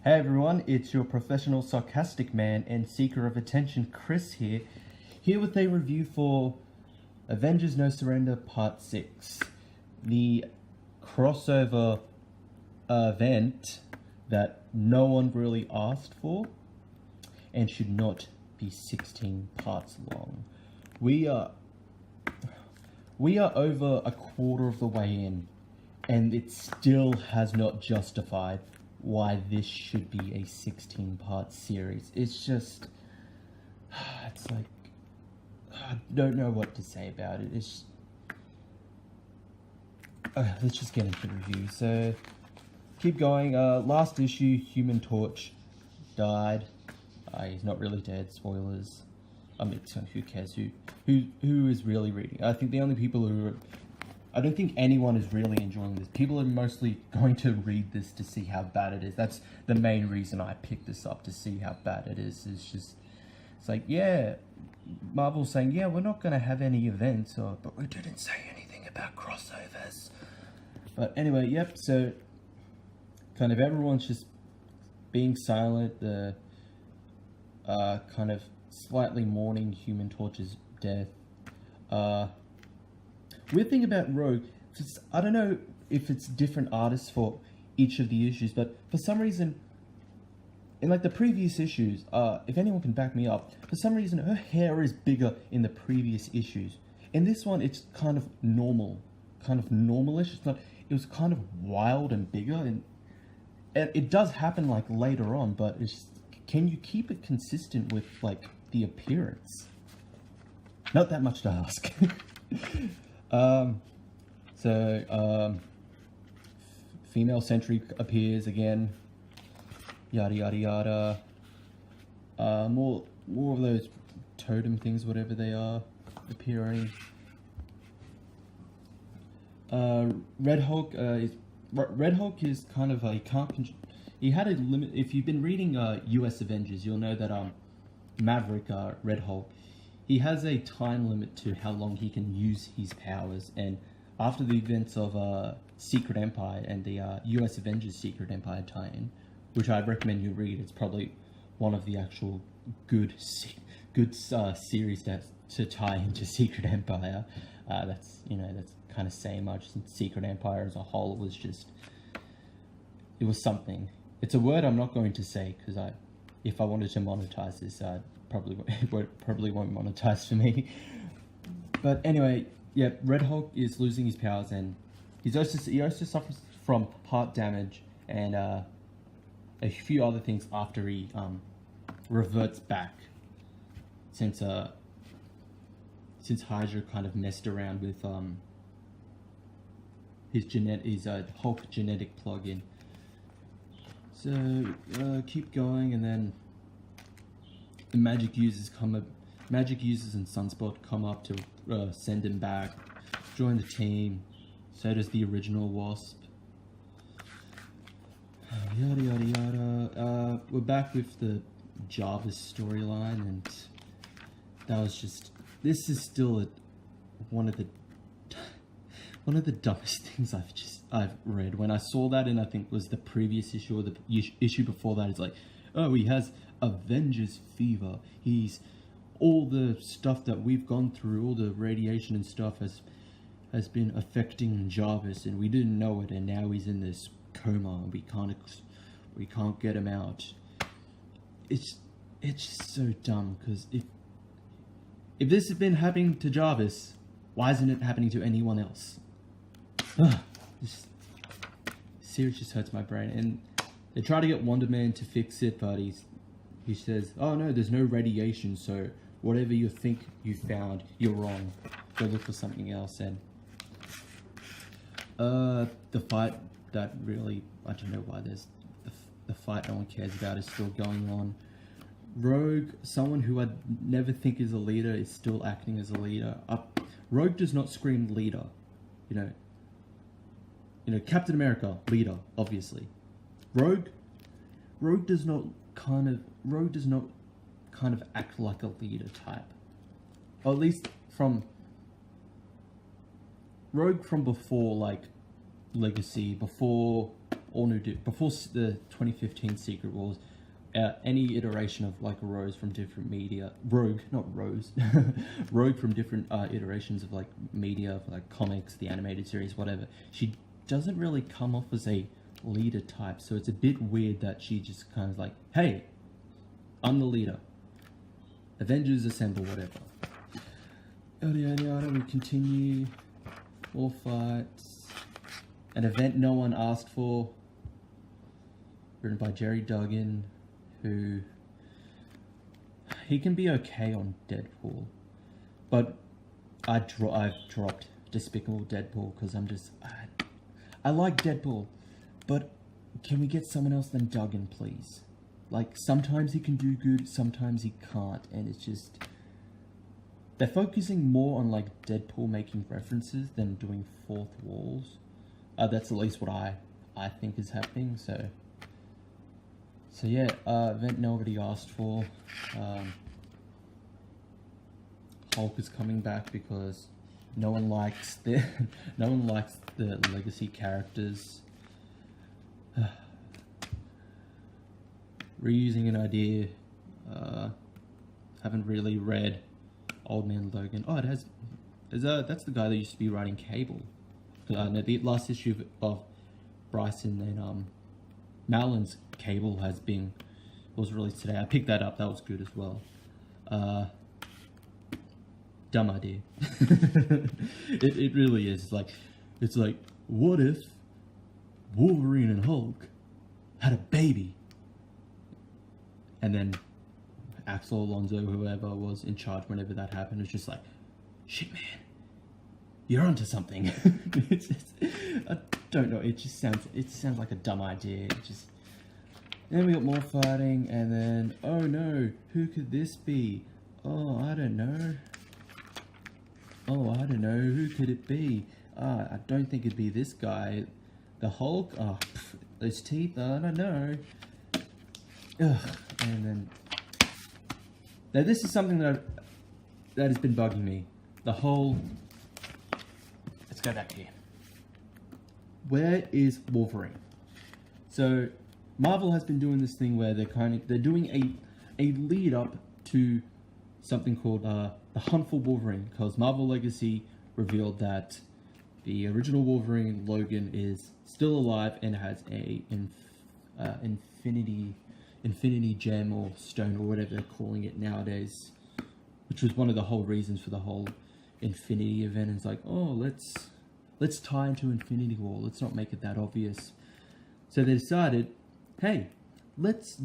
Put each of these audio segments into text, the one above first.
Hey everyone, it's your professional sarcastic man and seeker of attention, Chris here with a review for Avengers No Surrender Part 6, the crossover event that no one really asked for and should not be 16 parts long. We are over a quarter of the way in, and it still has not justified why this should be a 16-part series. It's just, it's like, I don't know what to say about it. It's, let's just get into the review. So, keep going. Last issue, Human Torch died. He's not really dead. Spoilers. I mean, who cares? Who is really reading? I think the only people who are, I don't think anyone is really enjoying this. People are mostly going to read this to see how bad it is. That's the main reason I picked this up, to see how bad it is. It's like, yeah, Marvel's saying, yeah, we're not going to have any events, but we didn't say anything about crossovers. But anyway, yep, so kind of everyone's just being silent. The kind of slightly mourning Human Torch's death. Weird thing about Rogue, I don't know if it's different artists for each of the issues, but for some reason, in like the previous issues, if anyone can back me up, for some reason her hair is bigger in the previous issues. In this one, it's kind of normal, kind of normalish. It's not. It was kind of wild and bigger, and it does happen like later on. But it's, can you keep it consistent with like the appearance? Not that much to ask. Female Sentry appears again, yada yada yada. More of those totem things, whatever they are, appearing. Red Hulk is kind of a he had a limit. If you've been reading US Avengers, you'll know that Maverick, Red Hulk, he has a time limit to how long he can use his powers, and after the events of Secret Empire and the US Avengers Secret Empire tie-in, which I'd recommend you read, it's probably one of the actual good series to tie into Secret Empire. That's kind of saying much, since Secret Empire as a whole was just, it was something. It's a word I'm not going to say, because if I wanted to monetize this, probably won't monetize for me. But anyway, yeah, Red Hulk is losing his powers, and he also suffers from heart damage and a few other things after he reverts back, since Hydra kind of messed around with his Hulk genetic plug-in. So keep going, and then the magic users and Sunspot come up to send him back, join the team. So does the original Wasp. Yada yada yada. We're back with the Jarvis storyline, and that was just. This is still one of the dumbest things I've read. When I saw that, and I think it was the previous issue or the issue before that, it's like, oh, he has Avengers fever. He's all the stuff that we've gone through, all the radiation and stuff has been affecting Jarvis, and we didn't know it, and now he's in this coma, and we can't get him out. It's just so dumb, because if this has been happening to Jarvis, why isn't it happening to anyone else? This series just hurts my brain. And they try to get Wonder Man to fix it, but he says, oh no, there's no radiation, so whatever you think you found, you're wrong. Go look for something else. And the fight that really, I don't know why there's the fight no one cares about is still going on. Rogue, someone who I'd never think is a leader, is still acting as a leader. Rogue does not scream leader, you know, Captain America, leader, obviously. Rogue does not kind of act like a leader type. Or at least from Rogue from before, like Legacy, before all new before the 2015 Secret Wars. Any iteration of like Rose from different media, Rogue, not Rose, Rogue from different iterations of like media, like comics, the animated series, whatever. She doesn't really come off as a leader type, so it's a bit weird that she just kind of like, hey, I'm the leader. Avengers assemble, whatever. Yada yada yada. We continue. More fights. An event no one asked for. Written by Jerry Duggan, who he can be okay on Deadpool, but I've dropped Despicable Deadpool because I like Deadpool, but can we get someone else than Duggan, please? Like, sometimes he can do good, sometimes he can't, and it's just they're focusing more on like Deadpool making references than doing fourth walls. That's at least what I think is happening. So yeah, event nobody asked for. Hulk is coming back because no one likes the legacy characters. Reusing an idea. Haven't really read Old Man Logan. Oh, that's the guy that used to be writing Cable. No, the last issue of Bryson and Mallin's Cable was released today. I picked that up. That was good as well. Dumb idea. It really is. It's like, what if Wolverine and Hulk had a baby? And then Axel Alonso, whoever was in charge whenever that happened, was just like, shit, man, you're onto something. I don't know. It sounds like a dumb idea. Then we got more fighting, and then, oh no, who could this be? Oh, I don't know. Who could it be? I don't think it'd be this guy. The Hulk? Oh, those teeth, I don't know. Ugh. And then, now this is something that has been bugging me. The whole, let's go back here. Where is Wolverine? So Marvel has been doing this thing where they're doing a lead up to something called the Hunt for Wolverine, because Marvel Legacy revealed that the original Wolverine, Logan, is still alive and has a Infinity Gem or Stone or whatever they're calling it nowadays, which was one of the whole reasons for the whole Infinity event. It's like, oh, let's tie into Infinity War. Let's not make it that obvious. So they decided, hey, let's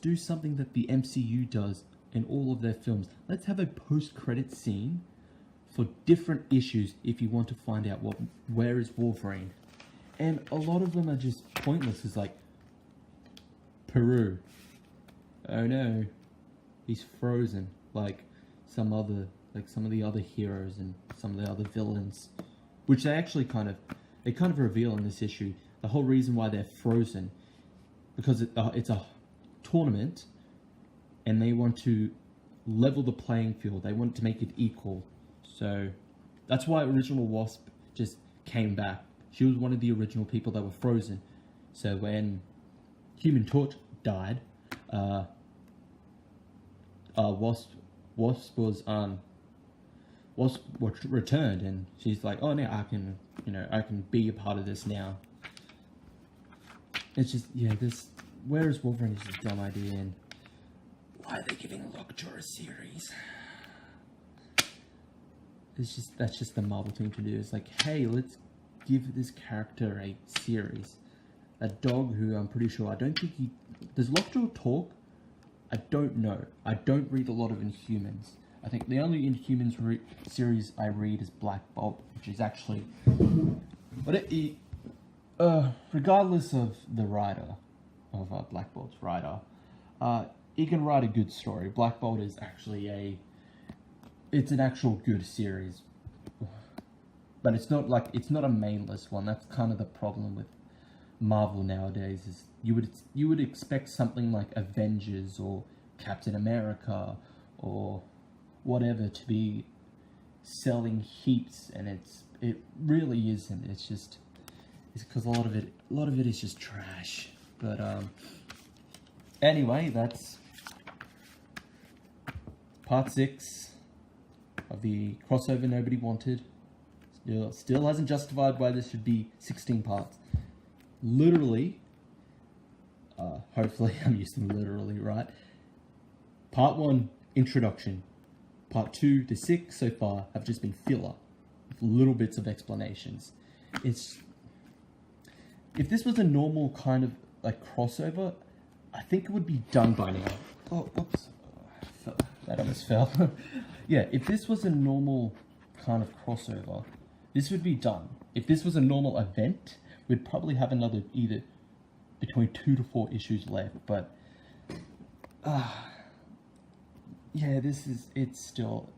do something that the MCU does in all of their films. Let's have a post-credit scene for different issues if you want to find out where is Wolverine. And a lot of them are just pointless. It's like, Peru. Oh no, he's frozen. Like some of the other heroes and some of the other villains, which they actually kind of reveal in this issue. The whole reason why they're frozen, because it's a tournament, and they want to level the playing field. They want to make it equal. So that's why original Wasp just came back. She was one of the original people that were frozen. So when Human Torch died, Wasp returned, and she's like, oh, now I can be a part of this now. It's just, yeah, where is Wolverine is a dumb idea, and why are they giving Lockjaw a series? That's just the Marvel thing to do. It's like, hey, let's give this character a series. A dog who I'm pretty sure, I don't think does Lockjaw talk? I don't know. I don't read a lot of Inhumans. I think the only Inhumans series I read is Black Bolt, which is actually, but regardless of the writer, of Black Bolt's writer, he can write a good story. Black Bolt is actually it's an actual good series, but it's not a mainless one. That's kind of the problem with Marvel nowadays. Is you would expect something like Avengers or Captain America or whatever to be selling heaps, and it really isn't. It's just is because a lot of it is just trash. But anyway, that's part 6 of the crossover nobody wanted. Still hasn't justified why this should be 16 parts. Literally, hopefully I'm using literally right. Part 1, introduction. Part 2 to 6 so far have just been filler, with little bits of explanations. If this was a normal kind of like crossover, I think it would be done by now. Oh, oops. That almost fell. Yeah, if this was a normal kind of crossover, this would be done. If this was a normal event, we'd probably have another either between 2 to 4 issues left. But, yeah, this still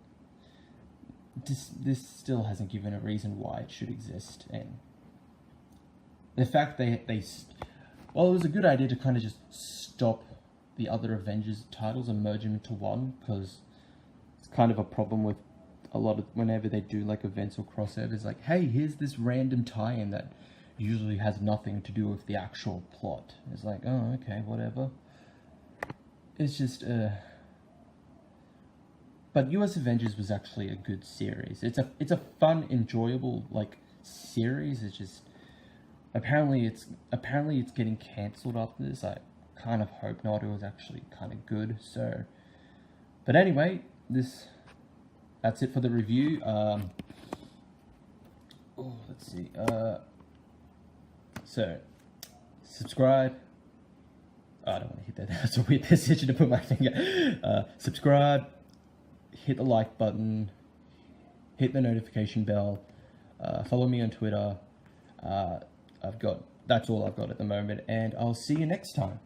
hasn't given a reason why it should exist. And the fact well, it was a good idea to kind of just stop the other Avengers titles and merge them into one, because it's kind of a problem with a lot of whenever they do like events or crossovers, like, hey, here's this random tie-in that usually has nothing to do with the actual plot. It's like, oh, okay, whatever. It's just but US Avengers was actually a good series. It's a fun, enjoyable like series. It's just apparently it's getting cancelled after this. I kind of hope not. It was actually kind of good. So, but anyway, that's it for the review. Let's see. So, subscribe. I don't want to hit that. That's a weird decision to put my finger. Subscribe. Hit the like button. Hit the notification bell. Follow me on Twitter. That's all I've got at the moment, and I'll see you next time.